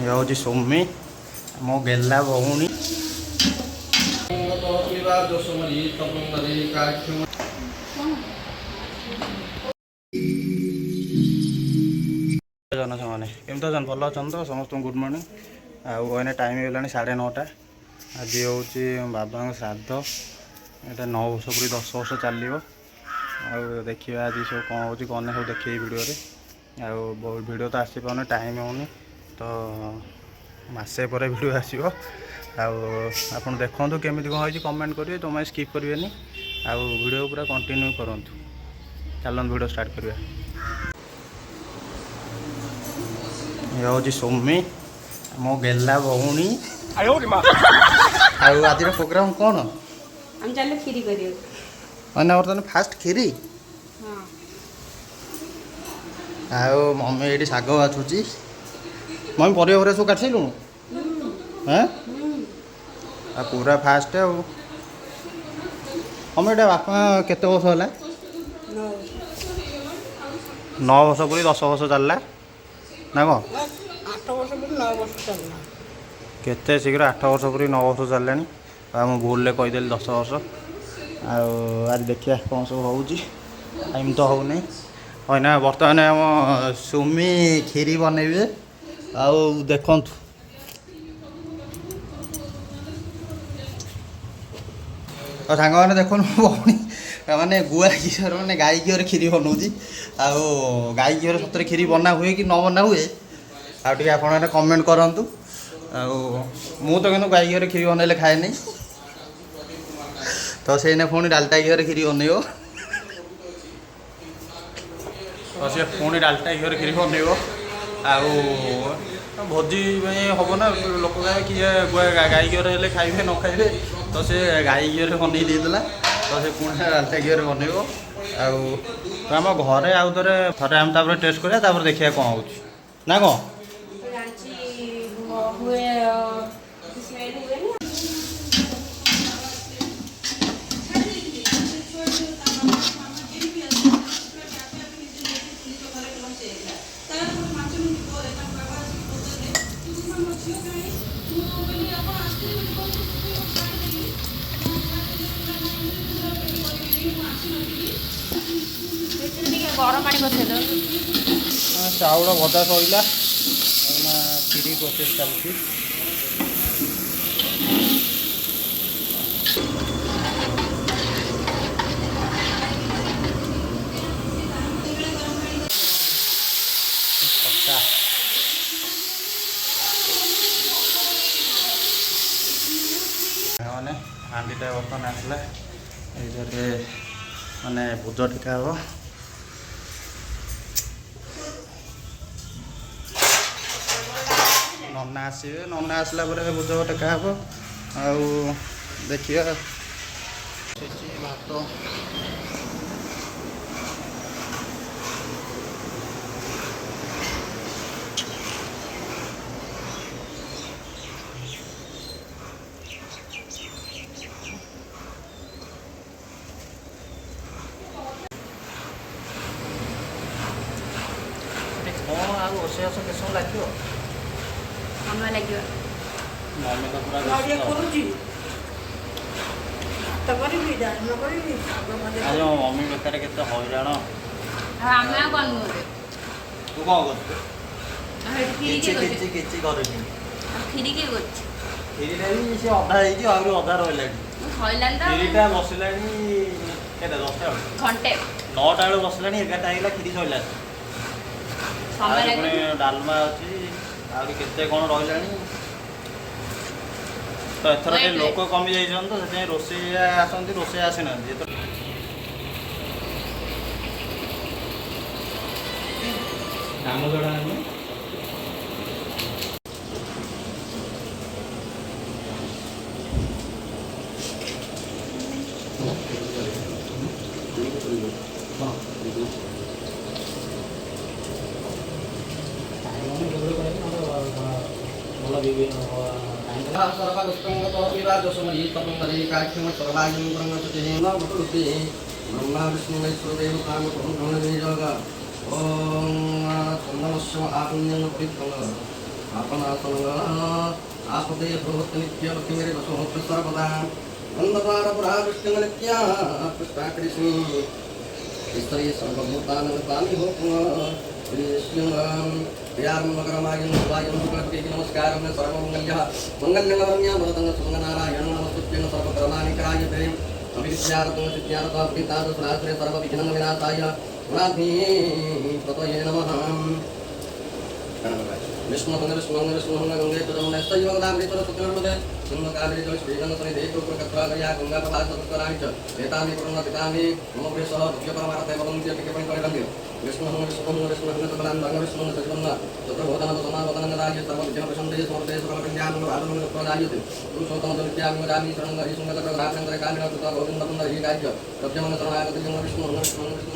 ये हूँ सोमी मो गेला भौणी जन से केमती अच्छा भल अच्छा तो समस्त गुड मॉर्निंग आने टाइम होगा 9:30 आज हूँ बाबा श्राद्ध यहाँ 9 वर्ष पूरी 10 वर्ष चलो देखिए आज सब कौन हो कौन ना सब देखिए वीडियो वीडियो तो आसी पाने टाइम होनी तो मसे पर वीडियो आसो आप देखो केमी कौन हो कमेंट करेंगे तुम स्किप करेंगे वीडियो पूरा कंटिन्यू करूँ चलन वीडियो स्टार्ट करिया। ये हूँ सोमी मो गेला भौणी आज प्रोग्राम कौन हम चल खीरी करियो मैंने बर्तमान फास्ट खीरी मम्मी ये शाग बाछुची मम्मी पर सब काट सारू हाँ पूरा फास्ट मम्मी ये बापा केते वर्ष है 9 वर्ष पूरी 10 वर्ष चलला ना कौन 8 वर्ष पूरी 9 वर्ष चलना केते शीघ्र 8 वर्ष पूरी 9 वर्ष चलला मुझे भूल कहीदेली 10 वर्ष आज देखिए कौन सब हो टाइम तो हो नहीं है बर्तमान आम सुमी खीरी बनइबे देखु सांग मैंने देखो भौणी माने गुआ घीर मैंने गाई घीर खीरी बनाऊँगी गाई घीर सतरे खीरी बना हुए कि न बना हुए आगे आप कमेंट करूँ मु तो कहूँ गाई घीर खीरी बनइले खाए नहीं तो से पुणी डालटा घीर खीरी बनइब तो सी पुणी डालटा घीर खीरी बनइब भोजी हम ना लोक किए गाई घीर हेल्ले खाइबे न खाइबे तो से गाई घीर बनई देला तो से पुणी डालटा घीर बनइब आम घरे आउ थे आम टेस्ट करा देखिए कौन हो ना कौन गरम पानी बसई दो चाउल भजा सैला खीरी प्रोसेस चलती मैंने हांडीटा बर्तमान आसला ये माने भोज टिका हम नना आसवे नना आसला भोज टेका हम देखिए भात रोषेई के समय लगे समय लगे मम्मी तो पूरा आज मम्मी बेकार के हईराण तू कौन कर खीरीटा भी सी अधा अधा रहा खीरीटा बसला 10टा घंटे 9टा बेल बसला 11टा होगा खीरी सरला डालमा अच्छी आते कौन रहा तो एथर लोक कमी जाइए तो से रोषे आसती रोषे आसीना काम जोड़ा आपदे भगवत नित्य भक्ति मेरे बसो सर्वदा वंदनार पुराविष्णुनित्या पुष्पाकृष्णि ईश्वरी सर्वभूतानंद स्वामी हो श्रीष्णुं प्रियां मकरमायं वायं सुकृते नमस्कारं सर्वमंगल्यः मंगल्यवरण्यं वरदं सुमंगनारायणं नमस्तुभ्यं सर्वकर्माणिकायते अभिविद्यार्थं सिद्ध्यार्थं पितादुरात्रे सर्वविघ्नं विनाशाय गुणाधि प्रतये नमः विष्णु गंगे तमस्तयोगदामृतर सत्यनर्मदे सिंहकादे श्रीगंगसनिधे कुप्रकत्वादया गंगापदासत्कराणि च एतानि पूर्णपितानि मम प्रियसः भक्त्यपरमार्थे भवन्ति टिप्पणिकरणि विष्णुः सकलान् विष्णुः सचिवन्न तत्र भवतनसमावतनङ्गराज्य सर्वविघ्नप्रशन्ते समर्थे सर्वकल्याणं प्रदायते पुरुषोत्तमनित्यां वदामि शरणं हरिशुङ्गतप्रघातङ्करकालिनं कृत्वा गोविन्दमुन्दरीकार्य सत्यमन शरणागतिं विष्णुः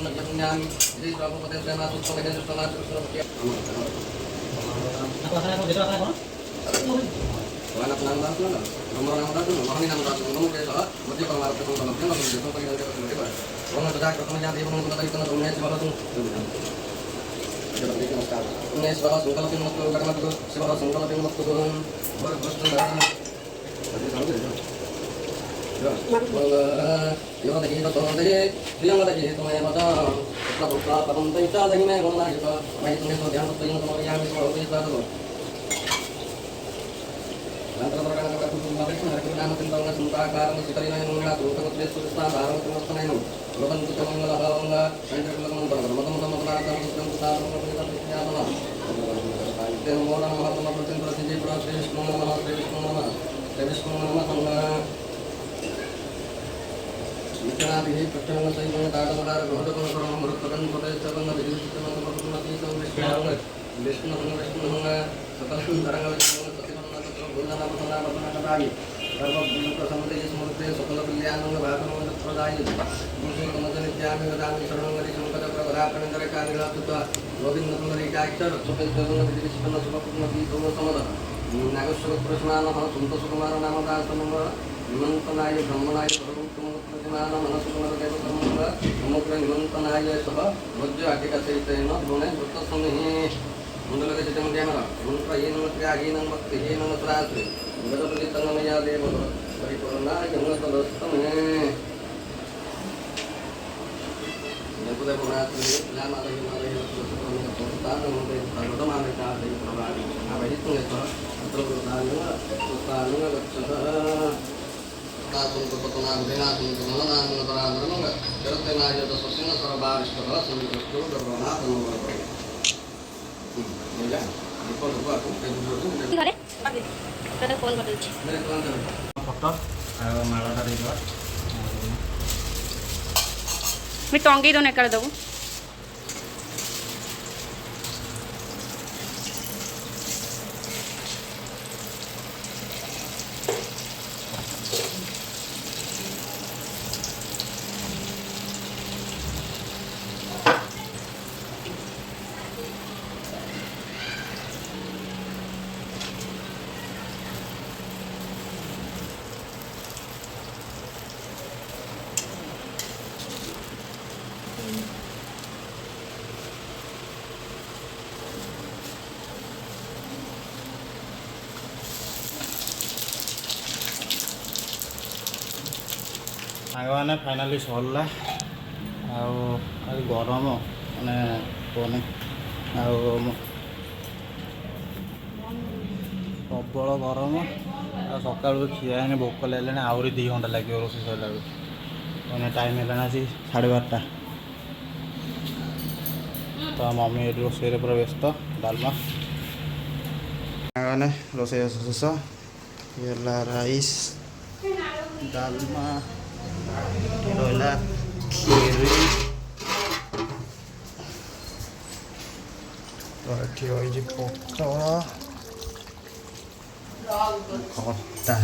नज्ञामि Shri स्वापपते सेनासुत्तमहे दुष्टनाथ Anak penambah tu lah, nomor nama tu, nomor ni nama tu, nomor dia sah, mesti kalau marah tu kalau dia masuk dia tu pergi dia tu dia. Orang tu dah ketemu jangan dia pun tu tadi tu nomor ni sebab tu. Jadi kita mesti tahu. Ni sebab tu kalau kita masuk kerana tu, sebab tu kalau kita masuk tu, baru betul dah. Jadi tahu dia. Ya, yo lagi tu orang tadi, dia orang tadi tu yang macam apa pun tu itu lagi macam orang itu, macam tu ni tu dia tu yang tu yang sebab tu itu tu. Antara orang orang itu mereka mereka nama tentang sementara karena kita ini yang mengatur tentang presiden barang tentang apa ini, bukan untuk mengelola bangga, saya juga mengelola teman-teman tentang tentang besar tentang kita apa. Kita mau nama nama presiden proses nama kita ini percaya saya mengatakan benar bahwa orang merupakan proses tentang bidang tentang apa setelah sekarang Mundur ke sistem kamera, mundur ini menteri agi nang bakti ini nang terasa. Mundur pergi tengah meja deh, mundur dari corona jangan terus tengah. Yang kita pernah tulis, lama lagi terus tengah kontan, mundur kalau tu mana kita ada program. Apa itu nggak terus terus terus Langsung ke potongan dengan mana mengenai mana terus tengah aja terus sini serba sekolah sebelum itu berwarna atau मैं टोंगी दोने कर दो ସାଙ୍ଗମାନେ finally ସରିଲା ଆଉ ଆଜି ଗରମ ମାନେ କୁହନି ଆଉ ପ୍ରବଳ ଗରମ ଆଉ ସକାଳୁ ଖିଆ ହେଇନି ଭୋକ ଲାଗିଲାଣି ଆହୁରି 2 ଘଣ୍ଟା ଲାଗିବ ରୋଷେଇ ସରିଲା ବେଳକୁ ମାନେ ଟାଇମ୍ ହେଲାଣି ଆଜି 12:30 ତ ମମି ଏଠି ରୋଷେଇରେ ପୁରା ବ୍ୟସ୍ତ ଡାଲମା ସାଙ୍ଗମାନେ ରୋଷେଇ ଶେଷ ହେଲା ରାଇସ୍ ଡାଲମା ରହିଲା କ୍ଷୀରି ତ ଏଠି ରହିଛି ପୋଟଳ ଖଟା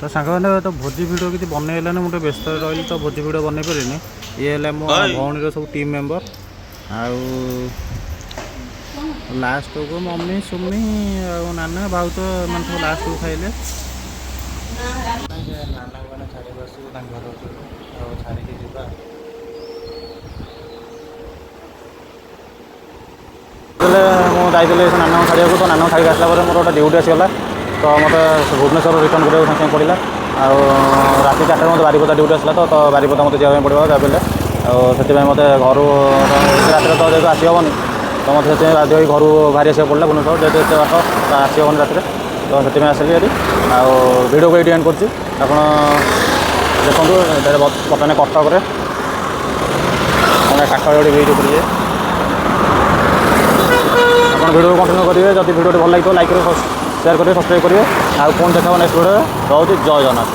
तो सांगने तो भोजी भिड कि बनईला मुझे व्यस्त रही तो भोजी भिड बनई पारे ये मो भौणी सब टीम मेंबर ଲାଷ୍ଟକୁ ମମି ସୁମି ଆଉ ନାନା ଭାଉତ ମାନେ ସବୁ ଲାଷ୍ଟକୁ ଖାଇଲେ। ନାନାକୁ ମାନେ ଛାଡ଼ିବାକୁ ଆସିବୁ ତାଙ୍କ ଘରେ ଅଛନ୍ତି ଆଉ ଛାଡ଼ିକି ଯିବା। ମୁଁ ଯାଇଥିଲି ସେ ନାନାଙ୍କୁ ଛାଡ଼ିବାକୁ, ତ ନାନାଙ୍କୁ ଛାଡ଼ିକି ଆସିଲା ପରେ ମୋର ଗୋଟେ ଡ୍ୟୁଟି ଆସିଗଲା, ତ ମୋତେ ଭୁବନେଶ୍ୱର ରିଟର୍ନ କରିବାକୁ ସାଙ୍ଗେ ସାଙ୍ଗେ ପଡ଼ିଲା। ଆଉ ରାତି 4ଟାରେ ମୋତେ ବାରିପଦା ଡ୍ୟୁଟି ଆସିଲା, ତ ବାରିପଦା ମୋତେ ଯିବା ପାଇଁ ପଡ଼ିବ ଯାହାବି ହେଲେ। ଆଉ ସେଥିପାଇଁ ମୋତେ ଘରୁ ରାତିରେ ତ ଯେହେତୁ ଆସି ହେବନି, ତ ମୋତେ ସେଥିପାଇଁ ବାଧ୍ୟ ହୋଇ ଘରୁ ବାହାରି ଆସିବାକୁ ପଡ଼ିଲା ଭୁବନେଶ୍ୱର, ଯେହେତୁ ଏତେ ବାଟ ଆସି ହେବନି ରାତିରେ, ତ ସେଥିପାଇଁ ଆସିଲି ଏଠି। ଆଉ ଭିଡ଼ିଓକୁ ଏଇଠି ଏଣ୍ଡ କରୁଛି। ଆପଣ ଦେଖନ୍ତୁ ବର୍ତ୍ତମାନ କଟକରେ ଆମେ କାଠଗଡ଼ି ବ୍ରିଜ୍ ଉପରେ ଯିଏ ଆପଣ ଭିଡ଼ିଓ କଣ୍ଟିନ୍ୟୁ କରିବେ। ଯଦି ଭିଡ଼ିଓଟି ଭଲ ଲାଗିଥିବ ଲାଇକ୍ କରିବେ, ସେୟାର କରିବେ, ସବସ୍କ୍ରାଇବ୍ କରିବେ। ଆଉ ପୁଣି ଦେଖାହେବ ନେକ୍ସଟ ଭିଡ଼ିଓରେ। ରହୁଛି, ଜୟ ଜଗନ୍ନାଥ।